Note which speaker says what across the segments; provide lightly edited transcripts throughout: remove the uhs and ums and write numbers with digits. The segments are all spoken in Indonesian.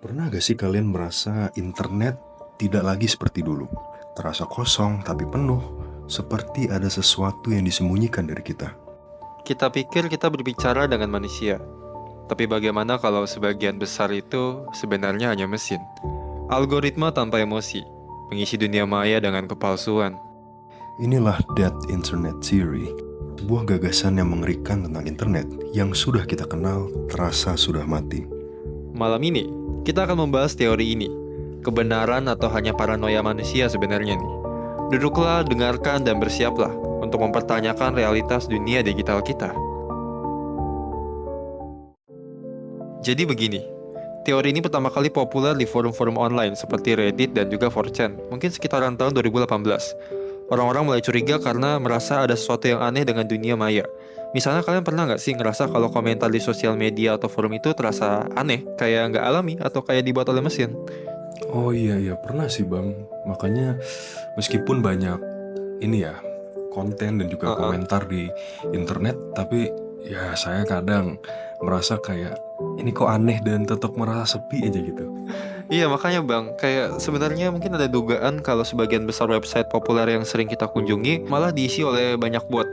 Speaker 1: Pernah gak sih kalian merasa internet tidak lagi seperti dulu? Terasa kosong tapi penuh, seperti ada sesuatu yang disembunyikan dari kita.
Speaker 2: Kita pikir kita berbicara dengan manusia, tapi bagaimana kalau sebagian besar itu sebenarnya hanya mesin? Algoritma tanpa emosi, mengisi dunia maya dengan kepalsuan.
Speaker 1: Inilah Dead Internet Theory, sebuah gagasan yang mengerikan tentang internet yang sudah kita kenal terasa sudah mati.
Speaker 2: Malam ini, kita akan membahas teori ini. Kebenaran atau hanya paranoia manusia sebenarnya nih. Duduklah, dengarkan, dan bersiaplah untuk mempertanyakan realitas dunia digital kita. Jadi begini, teori ini pertama kali populer di forum-forum online seperti Reddit dan juga 4chan, mungkin sekitaran tahun 2018. Orang-orang mulai curiga karena merasa ada sesuatu yang aneh dengan dunia maya. Misalnya kalian pernah nggak sih ngerasa kalau komentar di sosial media atau forum itu terasa aneh, kayak nggak alami atau kayak dibuat oleh mesin?
Speaker 1: Oh iya pernah sih bang. Makanya meskipun banyak ini ya konten dan juga
Speaker 2: Heeh.
Speaker 1: komentar di internet, tapi ya saya kadang merasa kayak ini kok aneh dan tetap merasa sepi aja gitu.
Speaker 2: Iya makanya bang, kayak sebenarnya mungkin ada dugaan kalau sebagian besar website populer yang sering kita kunjungi malah diisi oleh banyak bot.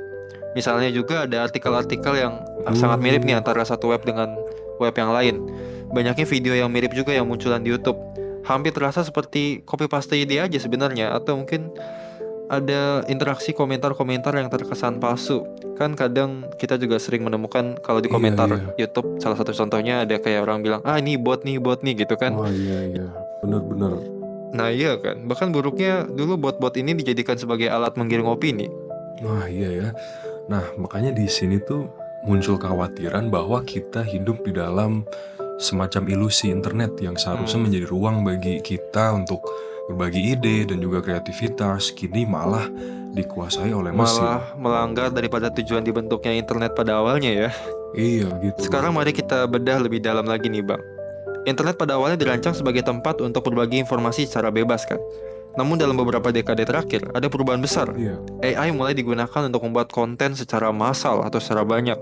Speaker 2: Misalnya juga ada artikel-artikel yang sangat mirip nih
Speaker 1: Hmm,
Speaker 2: antara satu web dengan web yang lain. Banyaknya video yang mirip juga yang munculan di YouTube. Hampir terasa seperti copy paste ide aja sebenarnya, atau mungkin ada interaksi komentar-komentar yang terkesan palsu. Kan kadang kita juga sering menemukan kalau di
Speaker 1: iya
Speaker 2: komentar
Speaker 1: iya.
Speaker 2: YouTube, salah satu contohnya ada kayak orang bilang, ah ini bot nih gitu kan.
Speaker 1: Oh iya, bener-bener.
Speaker 2: Nah iya kan, bahkan buruknya dulu bot-bot ini dijadikan sebagai alat menggiring opini.
Speaker 1: Wah iya ya. Nah makanya di sini tuh muncul kekhawatiran bahwa kita hidup di dalam semacam ilusi internet yang seharusnya
Speaker 2: Hmm,
Speaker 1: menjadi ruang bagi kita untuk berbagi ide dan juga kreativitas, kini malah dikuasai oleh mesin.
Speaker 2: malah melanggar daripada tujuan dibentuknya internet pada awalnya ya.
Speaker 1: Iya gitu bang.
Speaker 2: Sekarang mari kita bedah lebih dalam lagi nih Bang. Internet pada awalnya dirancang sebagai tempat untuk berbagi informasi secara bebas kan. Namun dalam beberapa dekade terakhir, ada perubahan besar.
Speaker 1: Iya.
Speaker 2: AI mulai digunakan untuk membuat konten secara massal atau secara banyak.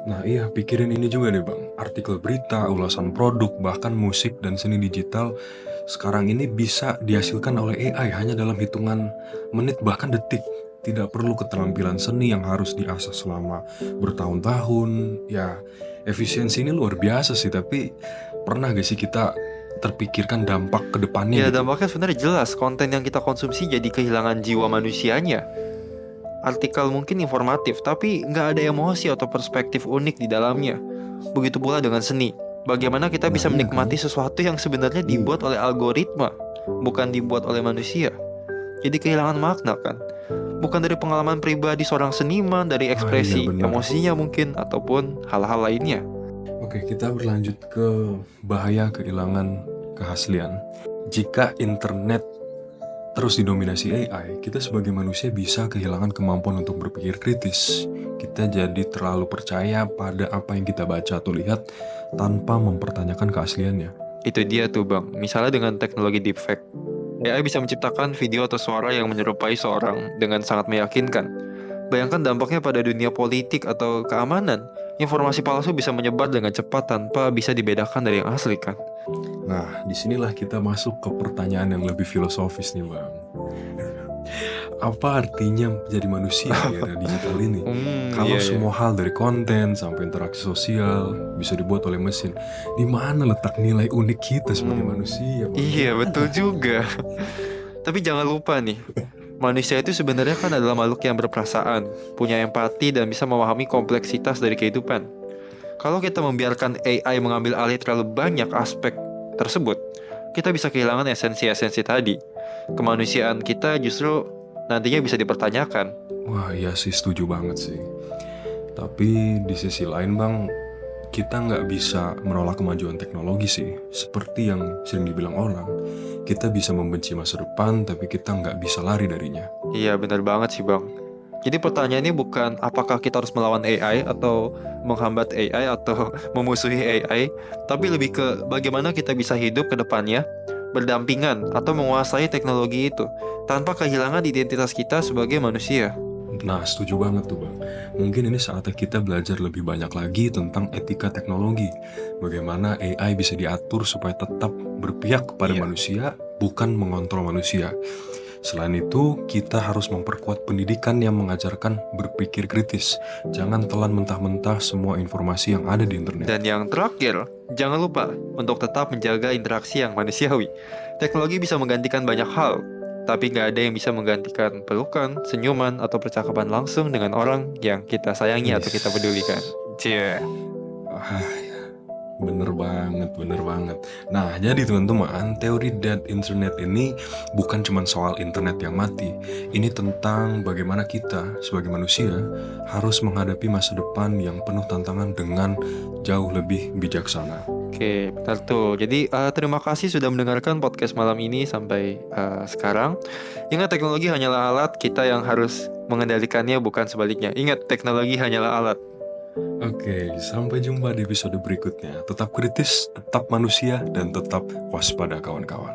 Speaker 1: Nah iya, pikirin ini juga deh bang. Artikel berita, ulasan produk, bahkan musik dan seni digital sekarang ini bisa dihasilkan oleh AI hanya dalam hitungan menit bahkan detik. Tidak perlu keterampilan seni yang harus diasah selama bertahun-tahun. Ya, efisiensi ini luar biasa sih, tapi pernah gak sih kita terpikirkan dampak ke depannya
Speaker 2: Ya
Speaker 1: gitu?
Speaker 2: dampaknya sebenarnya jelas, konten yang kita konsumsi jadi kehilangan jiwa manusianya. Artikel mungkin informatif, tapi nggak ada emosi atau perspektif unik di dalamnya. Begitu pula dengan seni. Bagaimana kita
Speaker 1: Nah
Speaker 2: bisa
Speaker 1: iya kan?
Speaker 2: menikmati sesuatu yang sebenarnya dibuat
Speaker 1: Iya.
Speaker 2: oleh algoritma, bukan dibuat oleh manusia. Jadi kehilangan makna kan? Bukan dari pengalaman pribadi seorang seniman, dari
Speaker 1: Ah iya
Speaker 2: ekspresi
Speaker 1: benar.
Speaker 2: emosinya mungkin, ataupun hal-hal lainnya.
Speaker 1: Oke, kita berlanjut ke bahaya kehilangan keaslian. Jika internet terus didominasi AI, kita sebagai manusia bisa kehilangan kemampuan untuk berpikir kritis. Kita jadi terlalu percaya pada apa yang kita baca atau lihat tanpa mempertanyakan keasliannya.
Speaker 2: Itu dia tuh bang, misalnya dengan teknologi deepfake. AI bisa menciptakan video atau suara yang menyerupai seorang dengan sangat meyakinkan. Bayangkan dampaknya pada dunia politik atau keamanan. Informasi palsu bisa menyebar dengan cepat tanpa bisa dibedakan dari yang asli kan?
Speaker 1: Nah, disinilah kita masuk ke pertanyaan yang lebih filosofis nih, Bang. Apa artinya jadi manusia di era digital ini? Kalau
Speaker 2: Iya ya.
Speaker 1: semua hal dari konten sampai interaksi sosial bisa dibuat oleh mesin, di mana letak nilai unik kita sebagai manusia, Bang? Di
Speaker 2: Iya betul
Speaker 1: mana?
Speaker 2: juga. Tapi jangan lupa nih, manusia itu sebenarnya kan adalah makhluk yang berperasaan, punya empati dan bisa memahami kompleksitas dari kehidupan. Kalau kita membiarkan AI mengambil alih terlalu banyak aspek tersebut, kita bisa kehilangan esensi-esensi tadi. Kemanusiaan kita justru nantinya bisa dipertanyakan.
Speaker 1: Wah, iya sih, setuju banget sih. Tapi di sisi lain, Bang, kita nggak bisa menolak kemajuan teknologi sih. Seperti yang sering dibilang orang, kita bisa membenci masa depan, tapi kita nggak bisa lari darinya.
Speaker 2: Iya benar banget sih bang. Jadi pertanyaannya bukan apakah kita harus melawan AI atau menghambat AI atau memusuhi AI, tapi lebih ke bagaimana kita bisa hidup ke depannya, berdampingan atau menguasai teknologi itu tanpa kehilangan identitas kita sebagai manusia.
Speaker 1: Nah, setuju banget tuh Bang. Mungkin ini saatnya kita belajar lebih banyak lagi tentang etika teknologi. Bagaimana AI bisa diatur supaya tetap berpihak kepada
Speaker 2: Iya.
Speaker 1: manusia, bukan mengontrol manusia. Selain itu, kita harus memperkuat pendidikan yang mengajarkan berpikir kritis. Jangan telan mentah-mentah semua informasi yang ada di internet.
Speaker 2: Dan yang terakhir, jangan lupa untuk tetap menjaga interaksi yang manusiawi. Teknologi bisa menggantikan banyak hal, tapi nggak ada yang bisa menggantikan pelukan, senyuman, atau percakapan langsung dengan orang yang kita sayangi atau kita pedulikan. Cie.
Speaker 1: Ah, bener banget, bener banget. Nah, jadi teman-teman, teori dead internet ini bukan cuma soal internet yang mati. Ini tentang bagaimana kita sebagai manusia harus menghadapi masa depan yang penuh tantangan dengan jauh lebih bijaksana.
Speaker 2: Oke, benar tuh. Jadi terima kasih sudah mendengarkan podcast malam ini sampai sekarang. Ingat, teknologi hanyalah alat, kita yang harus mengendalikannya, bukan sebaliknya. Ingat, teknologi hanyalah alat.
Speaker 1: Oke, sampai jumpa di episode berikutnya. Tetap kritis, tetap manusia, dan tetap waspada kawan-kawan.